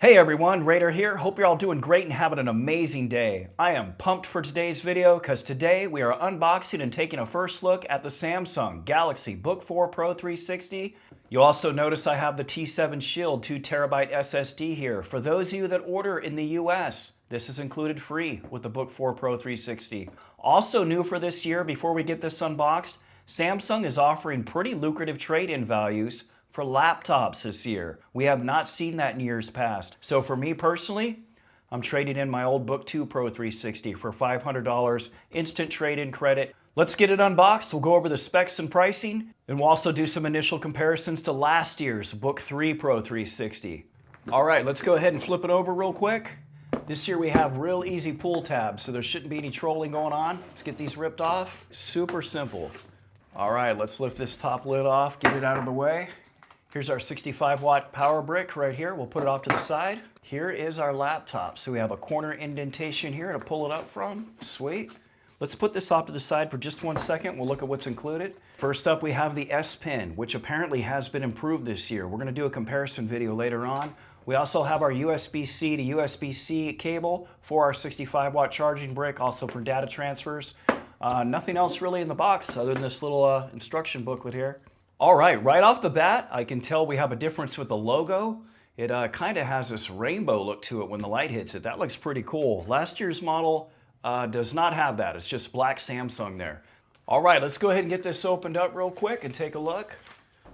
Hey everyone, Raider here. Hope you're all doing great and having an amazing day. I am pumped for today's video because today we are unboxing and taking a first look at the Samsung Galaxy Book4 Pro 360. You'll also notice I have the T7 Shield 2TB SSD here. For those of you that order in the US, this is included free with the Book4 Pro 360. Also new for this year, before we get this unboxed, Samsung is offering pretty lucrative trade-in values for laptops this year. We have not seen that in years past. So for me personally, I'm trading in my old Book2 Pro 360 for $500 instant trade-in credit. Let's get it unboxed. We'll go over the specs and pricing, and we'll also do some initial comparisons to last year's Book3 Pro 360. All right, let's go ahead and flip it over real quick. This year we have real easy pull tabs, so there shouldn't be any trolling going on. Let's get these ripped off. Super simple. All right, let's lift this top lid off, get it out of the way. Here's our 65-watt power brick right here. We'll put it off to the side. Here is our laptop. So we have a corner indentation here to pull it up from. Sweet. Let's put this off to the side for just 1 second. We'll look at what's included. First up, we have the S Pen, which apparently has been improved this year. We're going to do a comparison video later on. We also have our USB-C to USB-C cable for our 65-watt charging brick, also for data transfers. Nothing else really in the box other than this little instruction booklet here. All right off the bat, I can tell we have a difference with the logo. It kind of has this rainbow look to it when the light hits it. That looks pretty cool. Last year's model does not have that. It's just black Samsung there. All right, let's go ahead and get this opened up real quick and take a look.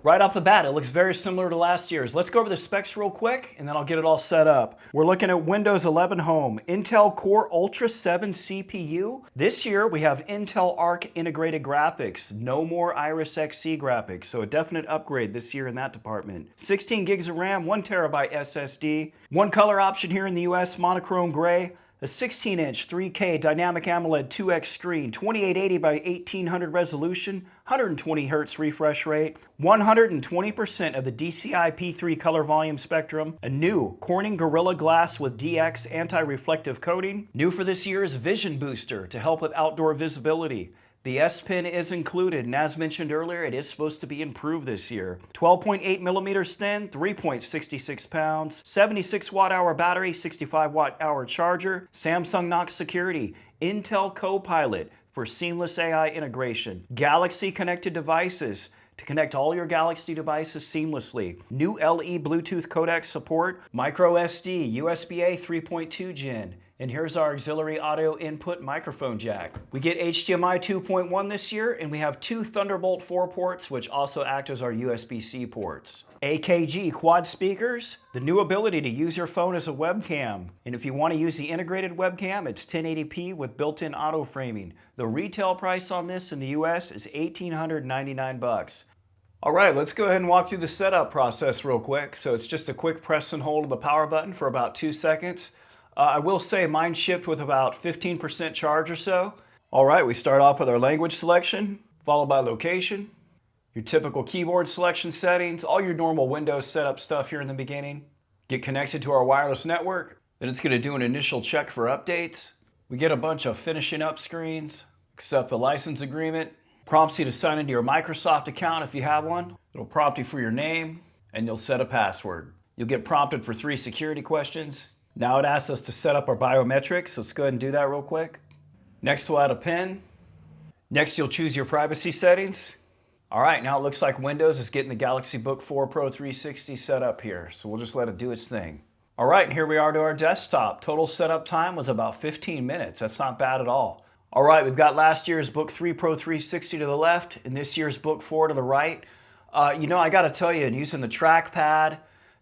Right off the bat, it looks very similar to last year's. Let's go over the specs real quick, and then I'll get it all set up. We're looking at Windows 11 Home, Intel Core Ultra 7 CPU. This year, we have Intel Arc integrated graphics. No more Iris Xe graphics, so a definite upgrade this year in that department. 16 gigs of RAM, 1 terabyte SSD. One color option here in the US, monochrome gray. A 16-inch 3K dynamic AMOLED 2X screen, 2880 by 1800 resolution, 120 Hz refresh rate, 120% of the DCI P3 color volume spectrum, a new Corning Gorilla Glass with DX anti-reflective coating. New for this year is Vision Booster to help with outdoor visibility. The S Pen is included, and as mentioned earlier, it is supposed to be improved this year. 12.8 millimeters thin, 3.66 pounds, 76 watt-hour battery, 65 watt-hour charger, Samsung Knox security, Intel Copilot for seamless AI integration, Galaxy connected devices to connect all your Galaxy devices seamlessly, new LE Bluetooth codec support, micro SD, USB-A 3.2 gen, and here's our auxiliary audio input microphone jack. We get HDMI 2.1 this year, and we have 2 Thunderbolt 4 ports, which also act as our USB-C ports. AKG quad speakers, the new ability to use your phone as a webcam. And if you want to use the integrated webcam, it's 1080p with built-in auto framing. The retail price on this in the US is $1,899. All right, let's go ahead and walk through the setup process real quick. So it's just a quick press and hold of the power button for about 2 seconds. I will say mine shipped with about 15% charge or so. All right, we start off with our language selection, followed by location, your typical keyboard selection settings, all your normal Windows setup stuff here in the beginning. Get connected to our wireless network. Then it's going to do an initial check for updates. We get a bunch of finishing up screens, accept the license agreement, prompts you to sign into your Microsoft account if you have one. It'll prompt you for your name, and you'll set a password. You'll get prompted for 3 security questions. Now it asks us to set up our biometrics. Let's go ahead and do that real quick. Next, we'll add a PIN. Next, you'll choose your privacy settings. All right, now it looks like Windows is getting the Galaxy Book4 Pro 360 set up here. So we'll just let it do its thing. All right, and here we are to our desktop. Total setup time was about 15 minutes. That's not bad at all. All right, we've got last year's Book3 Pro 360 to the left and this year's Book4 to the right. You know, I got to tell you, using the trackpad,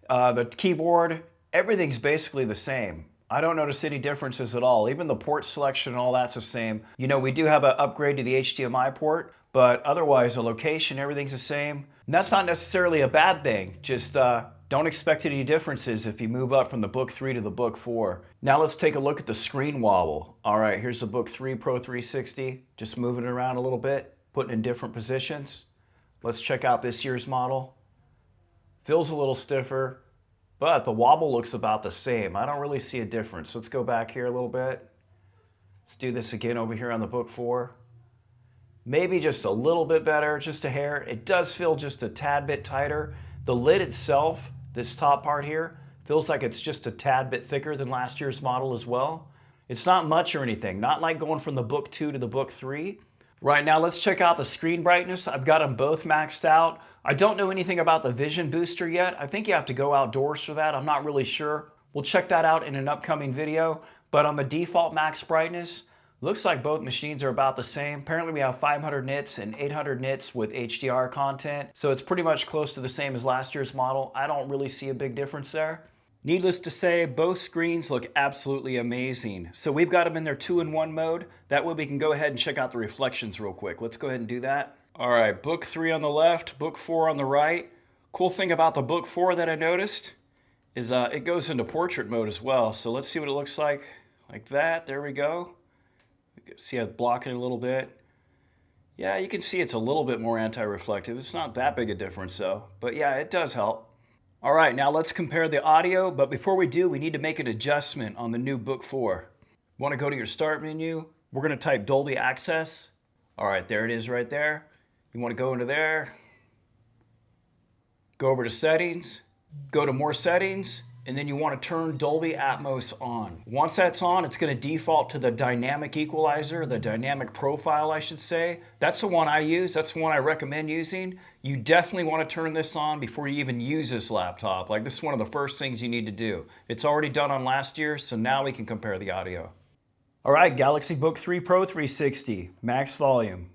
the keyboard, everything's basically the same. I don't notice any differences at all. Even the port selection and all that's the same. You know, we do have an upgrade to the HDMI port, but otherwise the location, everything's the same. And that's not necessarily a bad thing. Just don't expect any differences if you move up from the Book3 to the Book4. Now let's take a look at the screen wobble. All right, here's the Book3 Pro 360. Just moving it around a little bit, putting it in different positions. Let's check out this year's model. Feels a little stiffer, but the wobble looks about the same. I don't really see a difference. Let's go back here a little bit. Let's do this again over here on the Book4. Maybe just a little bit better, just a hair. It does feel just a tad bit tighter. The lid itself, this top part here, Feels like it's just a tad bit thicker than last year's model as well. It's not much or anything, not like going from the Book 2 to the Book 3. Right now, let's check out the screen brightness. I've got them both maxed out. I don't know anything about the vision booster yet. I think you have to go outdoors for that. I'm not really sure. We'll check that out in an upcoming video. But on the default max brightness, looks like both machines are about the same. Apparently we have 500 nits and 800 nits with HDR content. So it's pretty much close to the same as last year's model. I don't really see a big difference there. Needless to say, both screens look absolutely amazing. So we've got them in their 2-in-1 mode. That way we can go ahead and check out the reflections real quick. Let's go ahead and do that. All right, Book 3 on the left, Book 4 on the right. Cool thing about the Book 4 that I noticed is it goes into portrait mode as well. So let's see what it looks like that. There we go. You can see it blocking it a little bit. Yeah, you can see it's a little bit more anti-reflective. It's not that big a difference though, but yeah, it does help. All right, now let's compare the audio, but before we do, we need to make an adjustment on the new Book 4. Want to go to your start menu? We're going to type Dolby Access. All right, there it is right there. You want to go into there, go over to Settings, go to More Settings, and then you want to turn Dolby Atmos on. Once that's on, it's going to default to the dynamic equalizer, the dynamic profile, I should say. That's the one I use. That's the one I recommend using. You definitely want to turn this on before you even use this laptop. Like, this is one of the first things you need to do. It's already done on last year, so now we can compare the audio. All right, Galaxy Book3 Pro 360, max volume.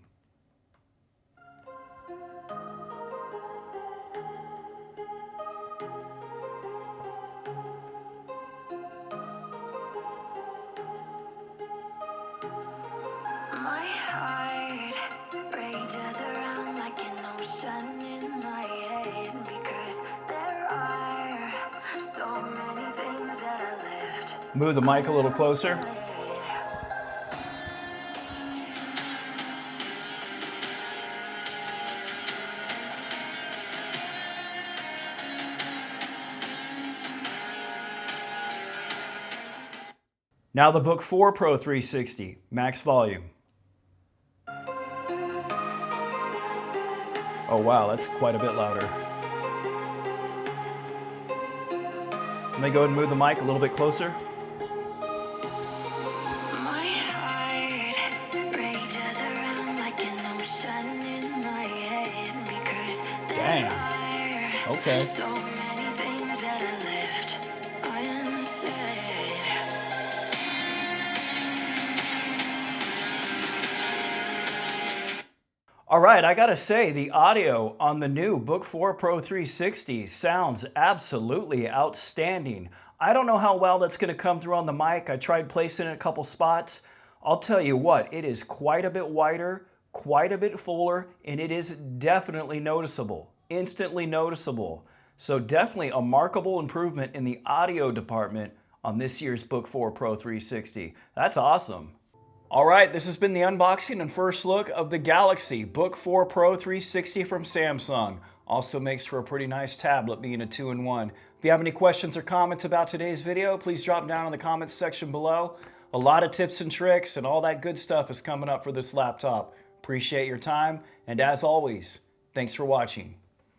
Move the mic a little closer. Now the Book 4 Pro 360, max volume. Oh wow, that's quite a bit louder. Let me go ahead and move the mic a little bit closer. Dang. Okay. All right, I gotta say, the audio on the new Book 4 Pro 360 sounds absolutely outstanding. I don't know how well that's gonna come through on the mic. I tried placing it in a couple spots. I'll tell you what, it is quite a bit wider, quite a bit fuller, and it is definitely noticeable, instantly noticeable. So definitely a remarkable improvement in the audio department on this year's Book 4 Pro 360. That's awesome. All right, this has been the unboxing and first look of the Galaxy Book 4 Pro 360 from Samsung. Also makes for a pretty nice tablet being a 2-in-1. If you have any questions or comments about today's video, please drop them down in the comments section below. A lot of tips and tricks and all that good stuff is coming up for this laptop. Appreciate your time, and as always, thanks for watching.